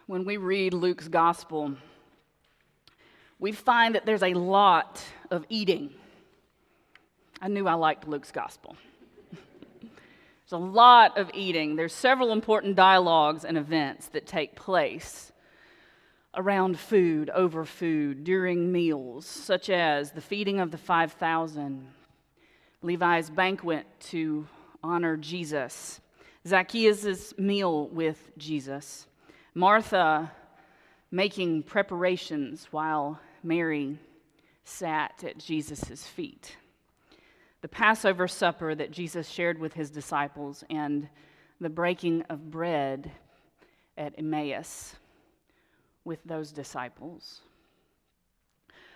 When we read Luke's gospel, we find that there's a lot of eating. I knew I liked Luke's gospel. There's a lot of eating. There's several important dialogues and events that take place around food, over food, during meals, such as the feeding of the 5,000, Levi's banquet to honor Jesus, Zacchaeus' meal with Jesus, Martha making preparations while Mary sat at Jesus' feet, the Passover supper that Jesus shared with his disciples, and the breaking of bread at Emmaus with those disciples.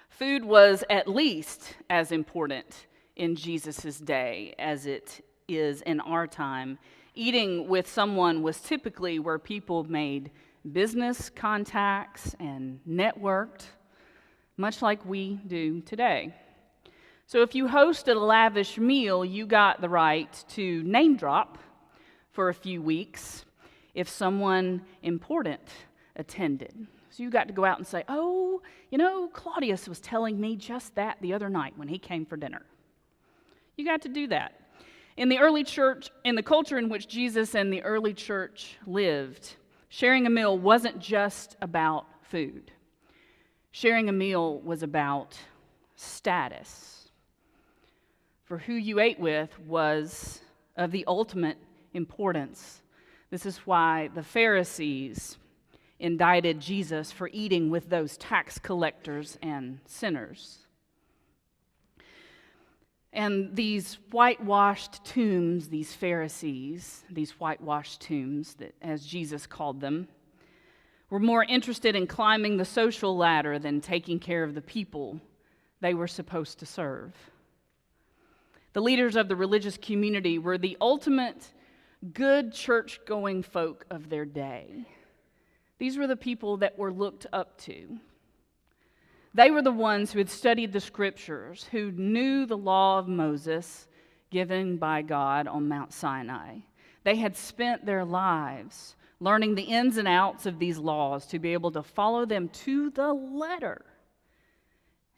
Food was at least as important in Jesus' day as it is in our time. Eating with someone was typically where people made business contacts and networked, much like we do today. So if you hosted a lavish meal, you got the right to name drop for a few weeks if someone important attended. So you got to go out and say, oh, Claudius was telling me just that the other night when he came for dinner. You got to do that. In the early church, in the culture in which Jesus and the early church lived, sharing a meal wasn't just about food. Sharing a meal was about status. For who you ate with was of the ultimate importance. This is why the Pharisees indicted Jesus for eating with those tax collectors and sinners. And these whitewashed tombs, these Pharisees, these whitewashed tombs, that, as Jesus called them, were more interested in climbing the social ladder than taking care of the people they were supposed to serve. The leaders of the religious community were the ultimate good church-going folk of their day. These were the people that were looked up to. They were the ones who had studied the scriptures, who knew the law of Moses given by God on Mount Sinai. They had spent their lives learning the ins and outs of these laws to be able to follow them to the letter,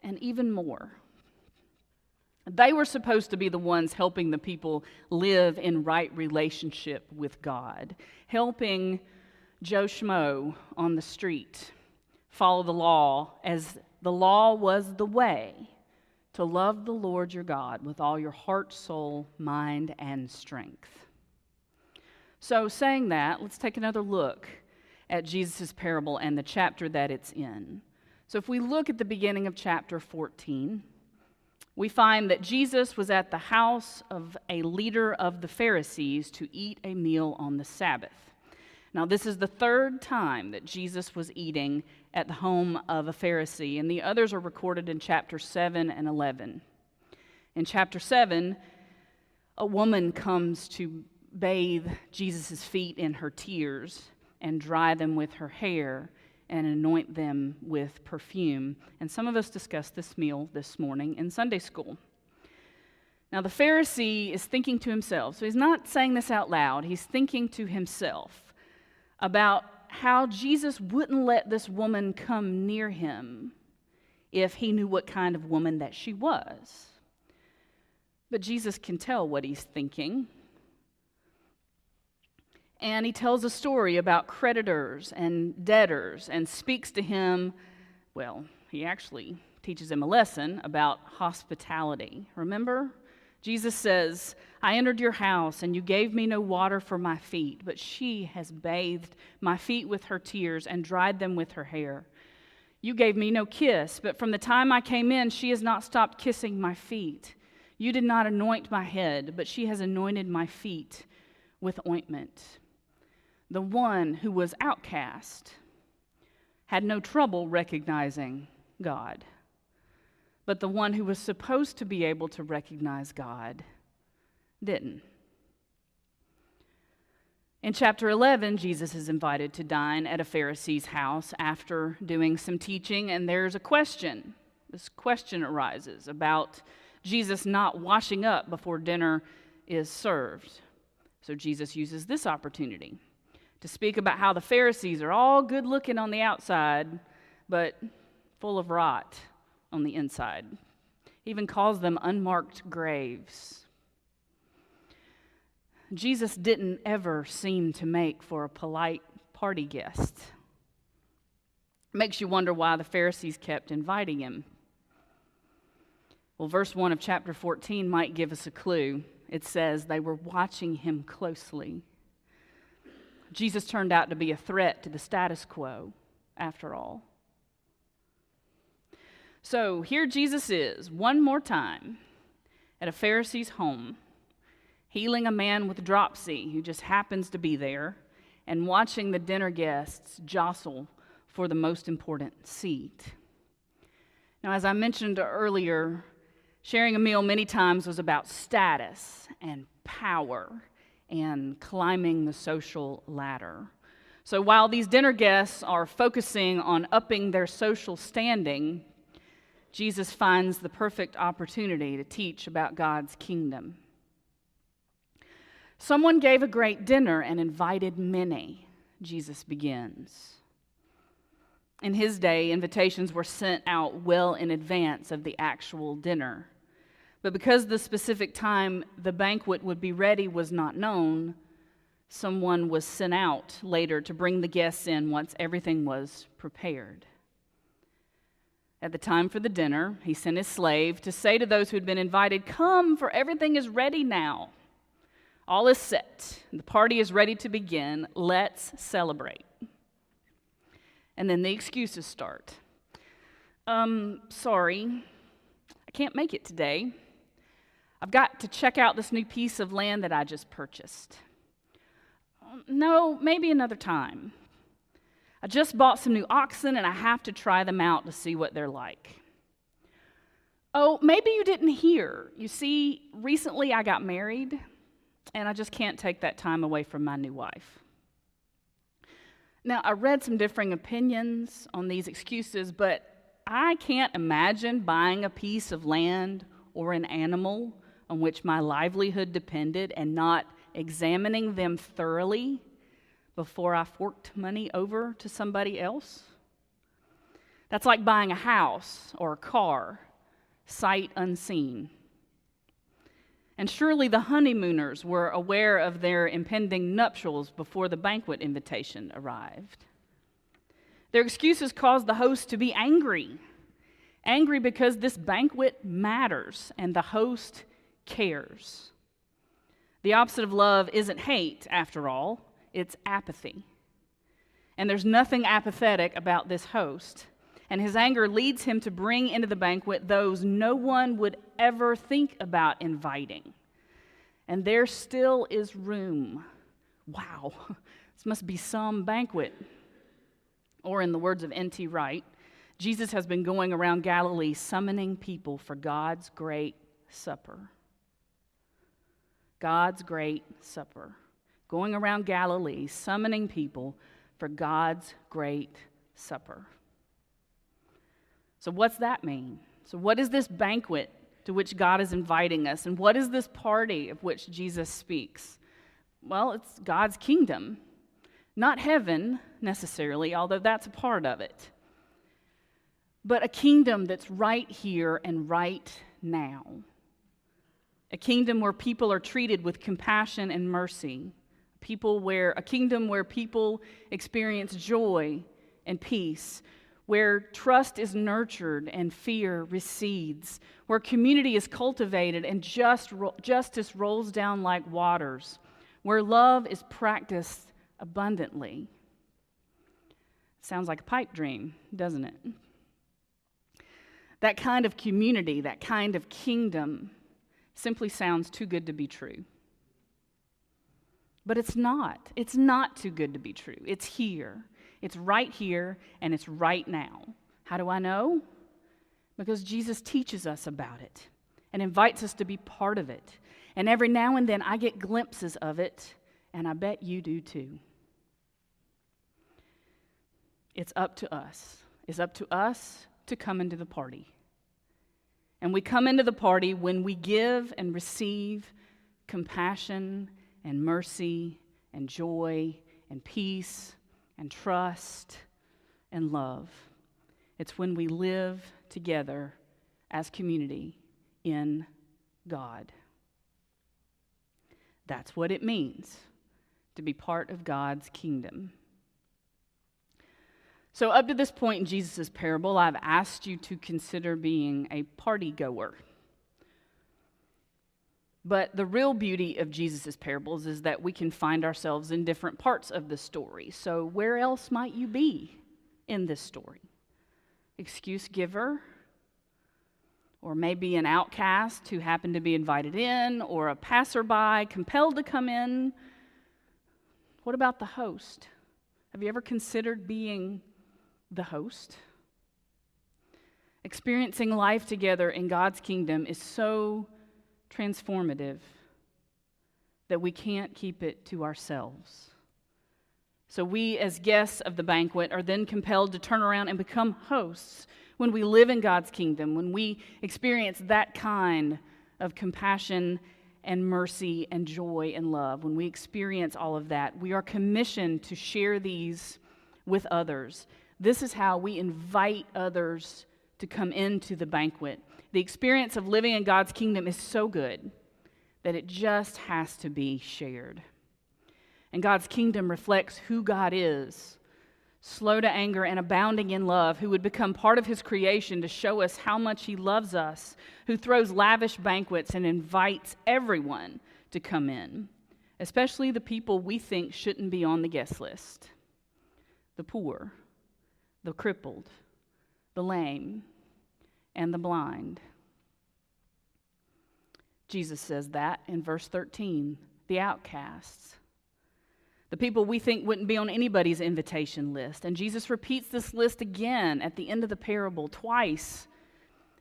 and even more. They were supposed to be the ones helping the people live in right relationship with God, helping Joe Schmo on the street follow the law, as the law was the way to love the Lord your God with all your heart, soul, mind, and strength. So saying that, let's take another look at Jesus' parable and the chapter that it's in. So if we look at the beginning of chapter 14, we find that Jesus was at the house of a leader of the Pharisees to eat a meal on the Sabbath. Now, this is the third time that Jesus was eating at the home of a Pharisee, and the others are recorded in chapter 7 and 11. In chapter 7, a woman comes to bathe Jesus' feet in her tears and dry them with her hair and anoint them with perfume. And some of us discussed this meal this morning in Sunday school. Now, the Pharisee is thinking to himself, so he's not saying this out loud, he's thinking to himself about how Jesus wouldn't let this woman come near him if he knew what kind of woman that she was. But Jesus can tell what he's thinking. And he tells a story about creditors and debtors and speaks to him, well, he actually teaches him a lesson about hospitality. Remember? Jesus says, I entered your house, and you gave me no water for my feet, but she has bathed my feet with her tears and dried them with her hair. You gave me no kiss, but from the time I came in, she has not stopped kissing my feet. You did not anoint my head, but she has anointed my feet with ointment. The one who was outcast had no trouble recognizing God. But the one who was supposed to be able to recognize God didn't. In chapter 11, Jesus is invited to dine at a Pharisee's house after doing some teaching, and there's a question. This question arises about Jesus not washing up before dinner is served. So Jesus uses this opportunity to speak about how the Pharisees are all good looking on the outside, but full of rot on the inside. He even calls them unmarked graves. Jesus didn't ever seem to make for a polite party guest. Makes you wonder why the Pharisees kept inviting him. Well, verse 1 of chapter 14 might give us a clue. It says they were watching him closely. Jesus turned out to be a threat to the status quo, after all. So here Jesus is, one more time, at a Pharisee's home, healing a man with dropsy who just happens to be there, and watching the dinner guests jostle for the most important seat. Now, as I mentioned earlier, sharing a meal many times was about status and power and climbing the social ladder. So while these dinner guests are focusing on upping their social standing, Jesus finds the perfect opportunity to teach about God's kingdom. Someone gave a great dinner and invited many, Jesus begins. In his day, invitations were sent out well in advance of the actual dinner. But because the specific time the banquet would be ready was not known, someone was sent out later to bring the guests in once everything was prepared. At the time for the dinner, he sent his slave to say to those who had been invited, "Come, for everything is ready now. All is set. The party is ready to begin. Let's celebrate." And then the excuses start. Sorry, I can't make it today. I've got to check out this new piece of land that I just purchased. No, maybe another time. I just bought some new oxen and I have to try them out to see what they're like. Oh, maybe you didn't hear. You see, recently I got married and I just can't take that time away from my new wife. Now, I read some differing opinions on these excuses, but I can't imagine buying a piece of land or an animal on which my livelihood depended and not examining them thoroughly before I forked money over to somebody else. That's like buying a house or a car, sight unseen. And surely the honeymooners were aware of their impending nuptials before the banquet invitation arrived. Their excuses caused the host to be angry. Angry because this banquet matters and the host cares. The opposite of love isn't hate, after all. It's apathy. And there's nothing apathetic about this host. And his anger leads him to bring into the banquet those no one would ever think about inviting. And there still is room. Wow, this must be some banquet. Or in the words of N.T. Wright, Jesus has been going around Galilee summoning people for God's great supper. God's great supper. Going around Galilee summoning people for God's great supper. So what's that mean? So what is this banquet to which God is inviting us? And what is this party of which Jesus speaks? Well, it's God's kingdom. Not heaven, necessarily, although that's a part of it. But a kingdom that's right here and right now. A kingdom where people are treated with compassion and mercy. A kingdom where people experience joy and peace, where trust is nurtured and fear recedes, where community is cultivated and justice rolls down like waters, where love is practiced abundantly. Sounds like a pipe dream, doesn't it? That kind of community, that kind of kingdom simply sounds too good to be true. But it's not. It's not too good to be true. It's here. It's right here, and it's right now. How do I know? Because Jesus teaches us about it and invites us to be part of it. And every now and then I get glimpses of it, and I bet you do too. It's up to us. It's up to us to come into the party. And we come into the party when we give and receive compassion and mercy and joy and peace and trust and love. It's when we live together as community in God. That's what it means to be part of God's kingdom. So up to this point in Jesus' parable, I've asked you to consider being a party goer. But the real beauty of Jesus' parables is that we can find ourselves in different parts of the story. So where else might you be in this story? Excuse giver? Or maybe an outcast who happened to be invited in, or a passerby compelled to come in. What about the host? Have you ever considered being the host? Experiencing life together in God's kingdom is so transformative that we can't keep it to ourselves. So we, as guests of the banquet, are then compelled to turn around and become hosts when we live in God's kingdom, when we experience that kind of compassion and mercy and joy and love. When we experience all of that, we are commissioned to share these with others. This is how we invite others to come into the banquet. The experience of living in God's kingdom is so good that it just has to be shared. And God's kingdom reflects who God is, slow to anger and abounding in love, who would become part of his creation to show us how much he loves us, who throws lavish banquets and invites everyone to come in, especially the people we think shouldn't be on the guest list: the poor, the crippled, the lame, and the blind. Jesus says that in verse 13, the outcasts, the people we think wouldn't be on anybody's invitation list. And Jesus repeats this list again at the end of the parable twice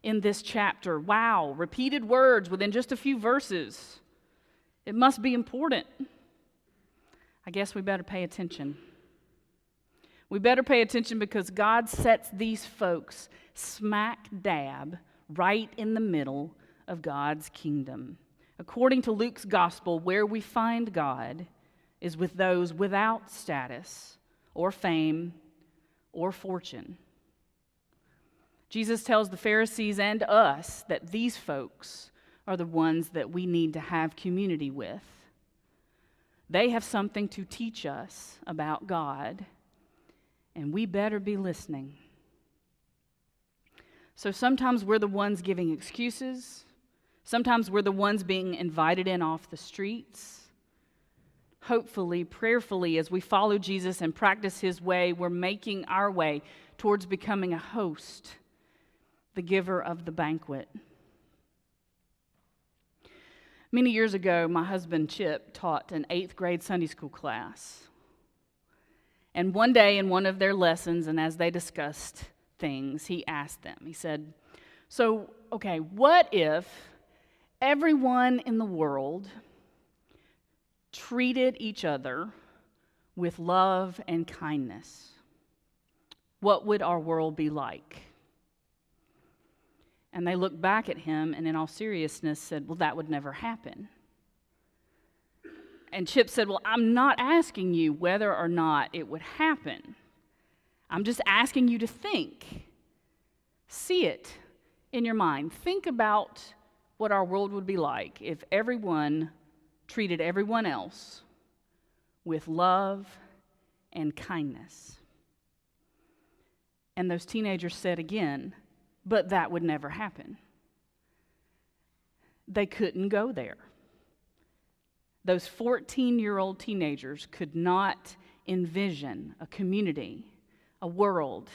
in this chapter. Wow, repeated words within just a few verses. It must be important. I guess we better pay attention. We better pay attention because God sets these folks smack dab right in the middle of God's kingdom. According to Luke's gospel, where we find God is with those without status or fame or fortune. Jesus tells the Pharisees and us that these folks are the ones that we need to have community with. They have something to teach us about God, and we better be listening. So sometimes we're the ones giving excuses. Sometimes we're the ones being invited in off the streets. Hopefully, prayerfully, as we follow Jesus and practice his way, we're making our way towards becoming a host, the giver of the banquet. Many years ago, my husband Chip taught an 8th grade Sunday school class. And one day in one of their lessons, and as they discussed things, he asked them, he said, so, okay, what if everyone in the world treated each other with love and kindness? What would our world be like? And they looked back at him and in all seriousness said, well, that would never happen. And Chip said, well, I'm not asking you whether or not it would happen. I'm just asking you to think. See it in your mind. Think about what our world would be like if everyone treated everyone else with love and kindness. And those teenagers said again, but that would never happen. They couldn't go there. Those 14-year-old teenagers could not envision a community, a world,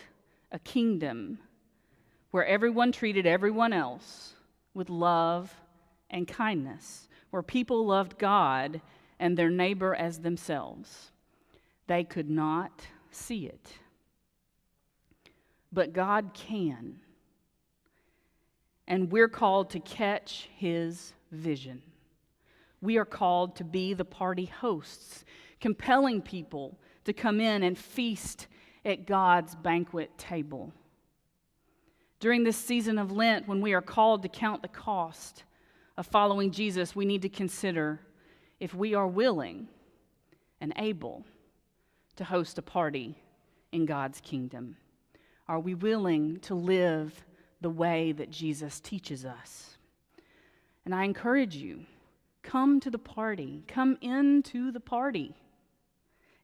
a kingdom where everyone treated everyone else with love and kindness, where people loved God and their neighbor as themselves. They could not see it. But God can. And we're called to catch his vision. We are called to be the party hosts, compelling people to come in and feast at God's banquet table. During this season of Lent, when we are called to count the cost of following Jesus, we need to consider if we are willing and able to host a party in God's kingdom? Are we willing to live the way that Jesus teaches us? And I encourage you, come to the party. Come into the party.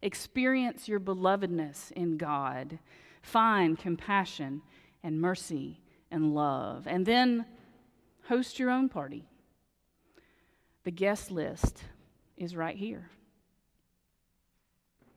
Experience your belovedness in God. Find compassion and mercy and love. And then host your own party. The guest list is right here.